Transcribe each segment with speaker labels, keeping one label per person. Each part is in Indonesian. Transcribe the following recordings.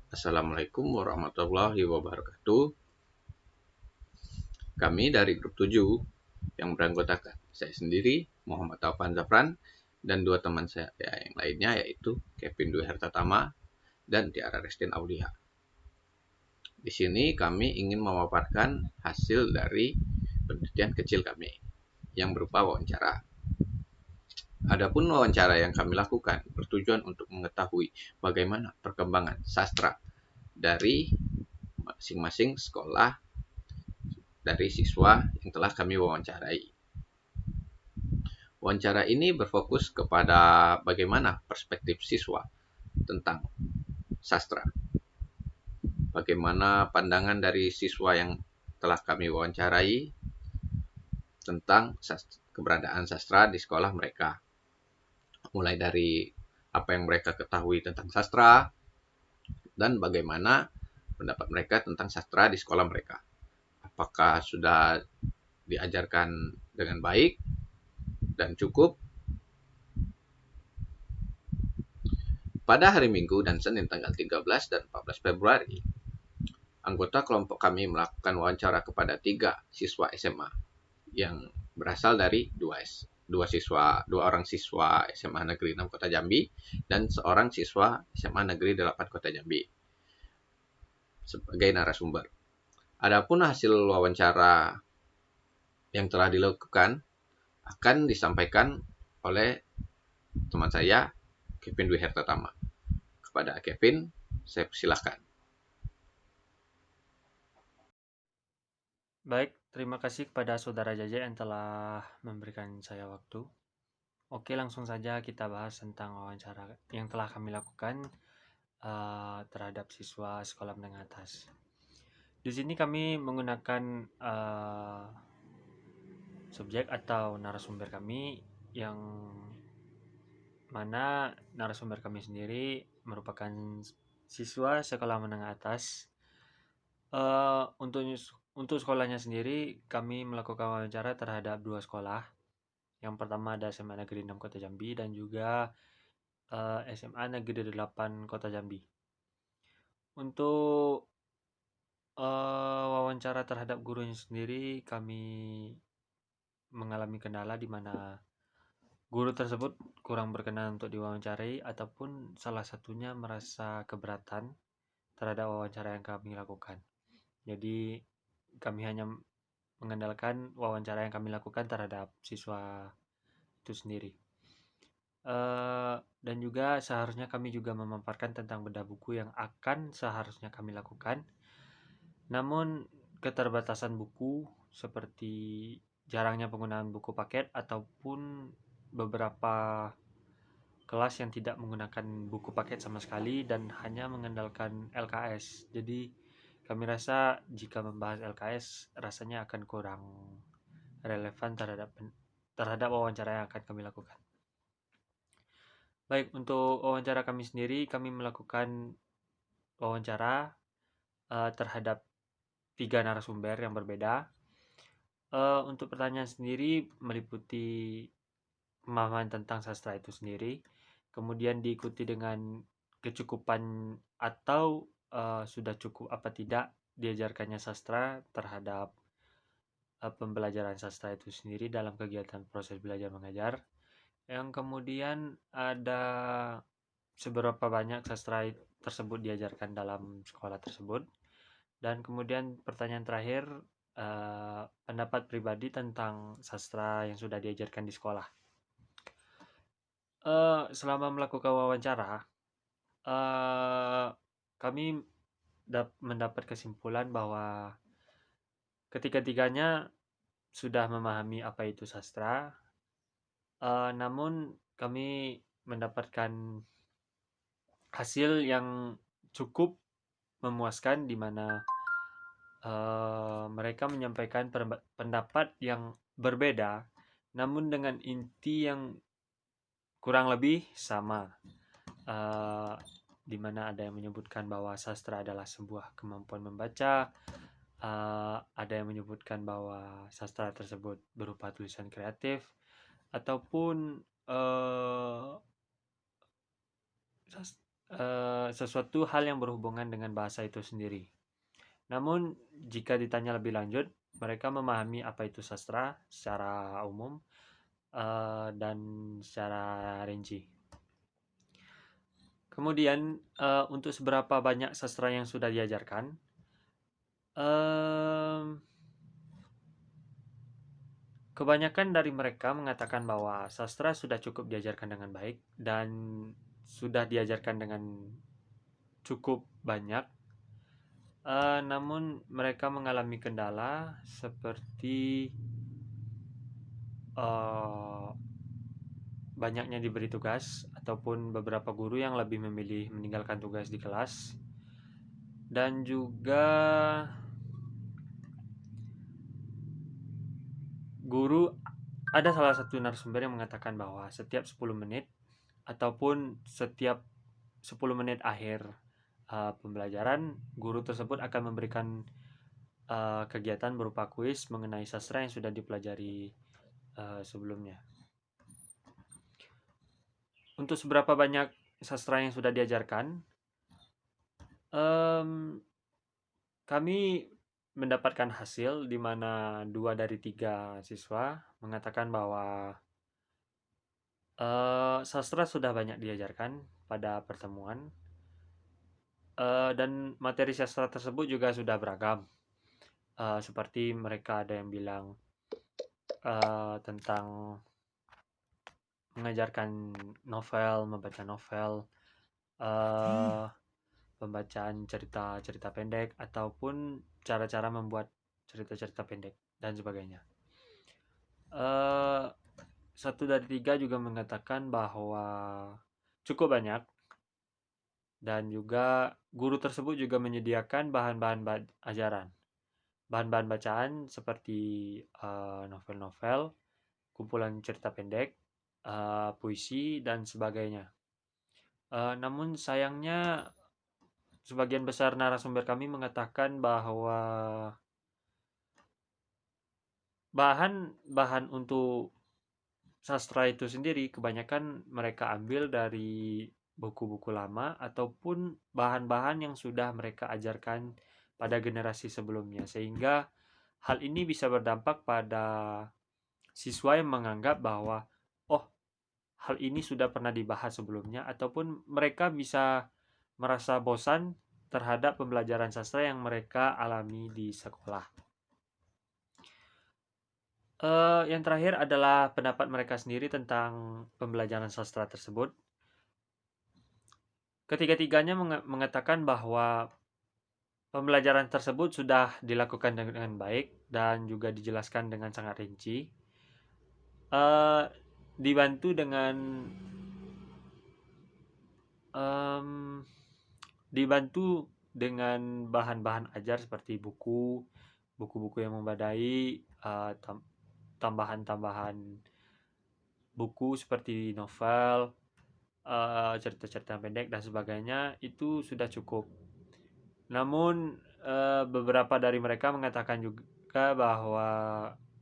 Speaker 1: Assalamualaikum warahmatullahi wabarakatuh. Kami dari grup 7 yang beranggotakan saya sendiri, Muhammad Taufan Zafran, dan dua teman saya yang lainnya yaitu Kevin Dwi Hartatama dan Tiara Restin Aulia. Di sini kami ingin memaparkan hasil dari penelitian kecil kami yang berupa wawancara. Adapun wawancara yang kami lakukan bertujuan untuk mengetahui bagaimana perkembangan sastra dari masing-masing sekolah dari siswa yang telah kami wawancarai. Wawancara ini berfokus kepada bagaimana perspektif siswa tentang sastra. Bagaimana pandangan dari siswa yang telah kami wawancarai tentang keberadaan sastra di sekolah mereka. Mulai dari apa yang mereka ketahui tentang sastra dan bagaimana pendapat mereka tentang sastra di sekolah mereka. Apakah sudah diajarkan dengan baik dan cukup. Pada hari Minggu dan Senin tanggal 13 dan 14 Februari, anggota kelompok kami melakukan wawancara kepada 3 siswa SMA yang berasal dari dua orang siswa SMA Negeri 6 Kota Jambi dan seorang siswa SMA Negeri 8 Kota Jambi sebagai narasumber. Adapun hasil wawancara yang telah dilakukan akan disampaikan oleh teman saya, Kevin Dwi Hartatama. Kepada Kevin, saya persilahkan.
Speaker 2: Baik, terima kasih kepada Saudara Jaja yang telah memberikan saya waktu. Oke, langsung saja kita bahas tentang wawancara yang telah kami lakukan terhadap siswa sekolah menengah atas. Di sini kami menggunakan subjek atau narasumber kami yang mana narasumber kami sendiri merupakan siswa sekolah menengah atas. Untuk sekolahnya sendiri, kami melakukan wawancara terhadap 2 sekolah. Yang pertama ada SMA Negeri 6 Kota Jambi dan juga SMA Negeri 8 Kota Jambi. Untuk wawancara terhadap gurunya sendiri, kami mengalami kendala di mana guru tersebut kurang berkenan untuk diwawancarai ataupun salah satunya merasa keberatan terhadap wawancara yang kami lakukan. Jadi kami hanya mengandalkan wawancara yang kami lakukan terhadap siswa itu sendiri. Dan juga seharusnya kami juga memaparkan tentang bedah buku yang akan seharusnya kami lakukan. Namun keterbatasan buku seperti jarangnya penggunaan buku paket ataupun beberapa kelas yang tidak menggunakan buku paket sama sekali dan hanya mengandalkan LKS. Jadi kami rasa jika membahas LKS rasanya akan kurang relevan terhadap wawancara yang akan kami lakukan. Baik, untuk wawancara kami sendiri, kami melakukan wawancara terhadap 3 narasumber yang berbeda. Untuk pertanyaan sendiri meliputi pemahaman tentang sastra itu sendiri, kemudian diikuti dengan kecukupan atau sudah cukup apa tidak diajarkannya sastra terhadap pembelajaran sastra itu sendiri dalam kegiatan proses belajar mengajar. Yang kemudian ada seberapa banyak sastra tersebut diajarkan dalam sekolah tersebut. Dan kemudian pertanyaan terakhir, pendapat pribadi tentang sastra yang sudah diajarkan di sekolah. Selama melakukan wawancara, kami mendapat kesimpulan bahwa ketiga-tiganya sudah memahami apa itu sastra, namun kami mendapatkan hasil yang cukup memuaskan di mana mereka menyampaikan pendapat yang berbeda, namun dengan inti yang kurang lebih sama. Di mana ada yang menyebutkan bahwa sastra adalah sebuah kemampuan membaca, ada yang menyebutkan bahwa sastra tersebut berupa tulisan kreatif, ataupun sesuatu hal yang berhubungan dengan bahasa itu sendiri. Namun jika ditanya lebih lanjut, mereka memahami apa itu sastra secara umum dan secara rinci. Kemudian untuk seberapa banyak sastra yang sudah diajarkan, kebanyakan dari mereka mengatakan bahwa sastra sudah cukup diajarkan dengan baik dan sudah diajarkan dengan cukup banyak. Namun mereka mengalami kendala seperti banyaknya diberi tugas ataupun beberapa guru yang lebih memilih meninggalkan tugas di kelas, dan juga guru, ada salah satu narasumber yang mengatakan bahwa setiap 10 menit ataupun setiap 10 menit akhir pembelajaran, guru tersebut akan memberikan kegiatan berupa kuis mengenai sastra yang sudah dipelajari sebelumnya. Untuk seberapa banyak sastra yang sudah diajarkan, kami mendapatkan hasil di mana 2 dari 3 siswa mengatakan bahwa sastra sudah banyak diajarkan pada pertemuan, dan materi sastra tersebut juga sudah beragam. Seperti mereka ada yang bilang tentang mengajarkan novel, membaca novel, pembacaan cerita-cerita pendek, ataupun cara-cara membuat cerita-cerita pendek dan sebagainya. 1 dari 3 juga mengatakan bahwa cukup banyak, dan juga guru tersebut juga menyediakan bahan-bahan ajaran, bahan-bahan bacaan seperti novel-novel, kumpulan cerita pendek, puisi, dan sebagainya. Namun sayangnya sebagian besar narasumber kami mengatakan bahwa bahan untuk sastra itu sendiri kebanyakan mereka ambil dari buku-buku lama ataupun bahan-bahan yang sudah mereka ajarkan pada generasi sebelumnya, sehingga hal ini bisa berdampak pada siswa yang menganggap bahwa hal ini sudah pernah dibahas sebelumnya, ataupun mereka bisa merasa bosan terhadap pembelajaran sastra yang mereka alami di sekolah. Yang terakhir adalah pendapat mereka sendiri tentang pembelajaran sastra tersebut. Ketiga-tiganya mengatakan bahwa pembelajaran tersebut sudah dilakukan dengan baik dan juga dijelaskan dengan sangat rinci, dibantu dengan bahan-bahan ajar seperti buku-buku yang memadai, tambahan-tambahan buku seperti novel, cerita-cerita pendek dan sebagainya, itu sudah cukup. Namun beberapa dari mereka mengatakan juga bahwa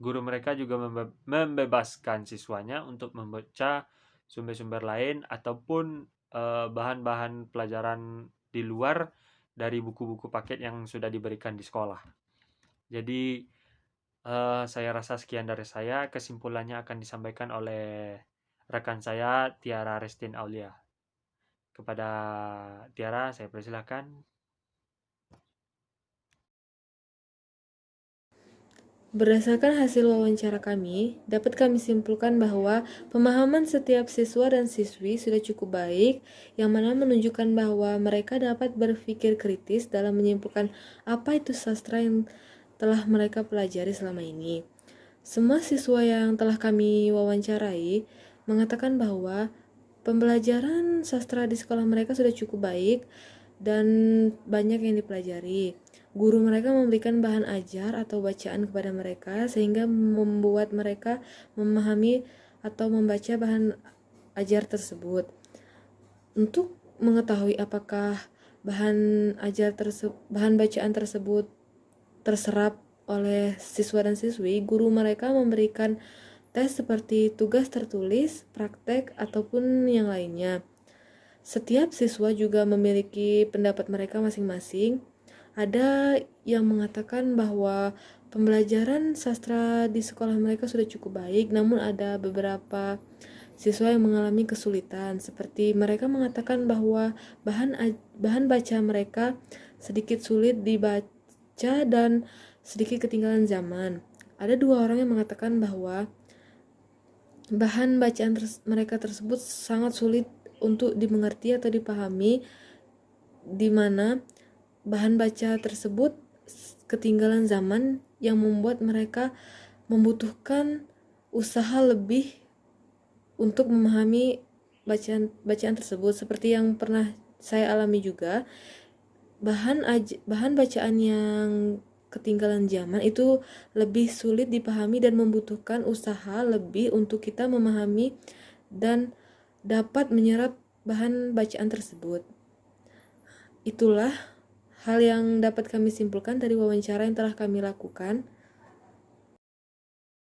Speaker 2: guru mereka juga membebaskan siswanya untuk membaca sumber-sumber lain ataupun bahan-bahan pelajaran di luar dari buku-buku paket yang sudah diberikan di sekolah. Jadi saya rasa sekian dari saya. Kesimpulannya akan disampaikan oleh rekan saya, Tiara Restin Aulia. Kepada Tiara, saya persilakan.
Speaker 3: Berdasarkan hasil wawancara kami, dapat kami simpulkan bahwa pemahaman setiap siswa dan siswi sudah cukup baik, yang mana menunjukkan bahwa mereka dapat berpikir kritis dalam menyimpulkan apa itu sastra yang telah mereka pelajari selama ini. Semua siswa yang telah kami wawancarai mengatakan bahwa pembelajaran sastra di sekolah mereka sudah cukup baik dan banyak yang dipelajari. Guru mereka memberikan bahan ajar atau bacaan kepada mereka sehingga membuat mereka memahami atau membaca bahan ajar tersebut. Untuk mengetahui apakah bahan bacaan tersebut terserap oleh siswa dan siswi, guru mereka memberikan tes seperti tugas tertulis, praktek, ataupun yang lainnya. Setiap siswa juga memiliki pendapat mereka masing-masing. Ada yang mengatakan bahwa pembelajaran sastra di sekolah mereka sudah cukup baik, namun ada beberapa siswa yang mengalami kesulitan, seperti mereka mengatakan bahwa bahan baca mereka sedikit sulit dibaca dan sedikit ketinggalan zaman. Ada 2 orang yang mengatakan bahwa bahan bacaan mereka tersebut sangat sulit untuk dimengerti atau dipahami, di mana bahan baca tersebut ketinggalan zaman yang membuat mereka membutuhkan usaha lebih untuk memahami bacaan tersebut. Seperti yang pernah saya alami juga, bahan bacaan yang ketinggalan zaman itu lebih sulit dipahami dan membutuhkan usaha lebih untuk kita memahami dan dapat menyerap bahan bacaan tersebut. Itulah hal yang dapat kami simpulkan dari wawancara yang telah kami lakukan.